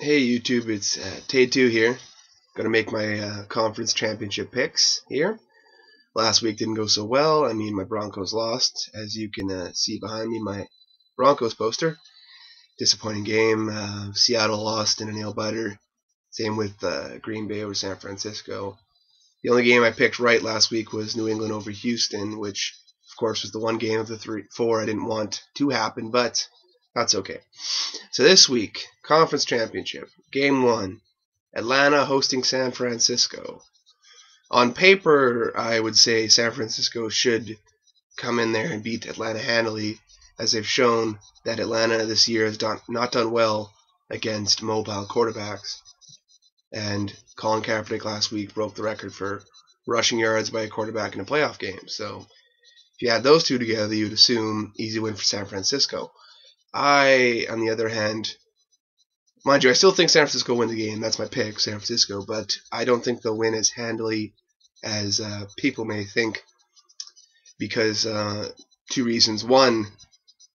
Hey YouTube, it's Tay2 here. Gonna make my conference championship picks here. Last week didn't go so well. My Broncos lost. As you can see behind me, my Broncos poster. Disappointing game. Seattle lost in a nail biter. Same with Green Bay over San Francisco. The only game I picked right last week was New England over Houston, which of course was the one game of the four I didn't want to happen, but that's okay. So this week, conference championship, game one, Atlanta hosting San Francisco. On paper, I would say San Francisco should come in there and beat Atlanta handily, as they've shown that Atlanta this year has not done well against mobile quarterbacks. And Colin Kaepernick last week broke the record for rushing yards by a quarterback in a playoff game. So if you add those two together, you'd assume easy win for San Francisco. I, on the other hand, mind you, I still think San Francisco will win the game. That's my pick, San Francisco. But I don't think they'll win as handily as people may think, because two reasons. One,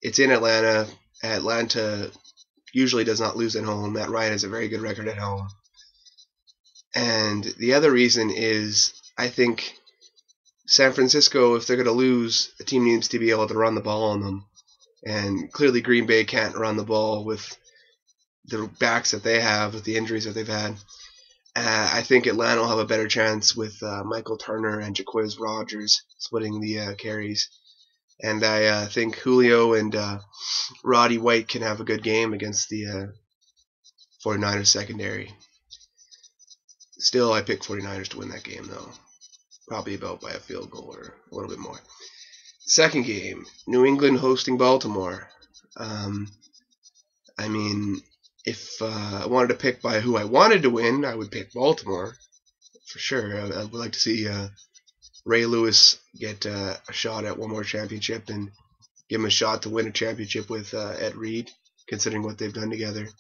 it's in Atlanta. Atlanta usually does not lose at home. Matt Ryan has a very good record at home. And the other reason is I think San Francisco, if they're going to lose, the team needs to be able to run the ball on them. And clearly Green Bay can't run the ball with the backs that they have, with the injuries that they've had. I think Atlanta will have a better chance with Michael Turner and Jacquizz Rodgers splitting the carries. And I think Julio and Roddy White can have a good game against the 49ers secondary. Still, I pick 49ers to win that game, though. Probably about by a field goal or a little bit more. Second game, New England hosting Baltimore. If I wanted to pick by who I wanted to win, I would pick Baltimore for sure. I would like to see Ray Lewis get a shot at one more championship and give him a shot to win a championship with Ed Reed, considering what they've done together.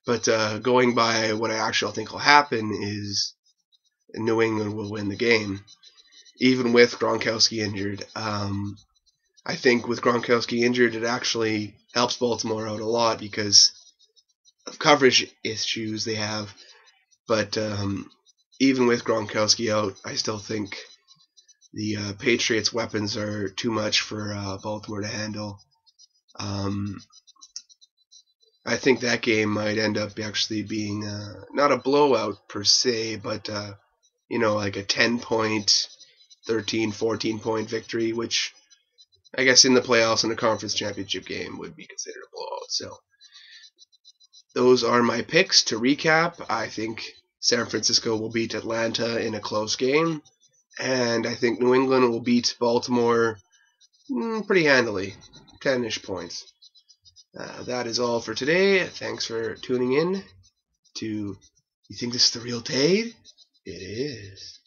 But going by what I actually think will happen is New England will win the game, even with Gronkowski injured. I think with Gronkowski injured, it actually helps Baltimore out a lot because of coverage issues they have. But even with Gronkowski out, I still think the Patriots' weapons are too much for Baltimore to handle. I think that game might end up actually being not a blowout per se, but like a 10-point, 13, 14-point victory, which I guess in the playoffs and a conference championship game would be considered a blowout. So those are my picks. To recap, I think San Francisco will beat Atlanta in a close game, and I think New England will beat Baltimore pretty handily, 10-ish points. That is all for today. Thanks for tuning in to You Think This is the Real Tay? It is.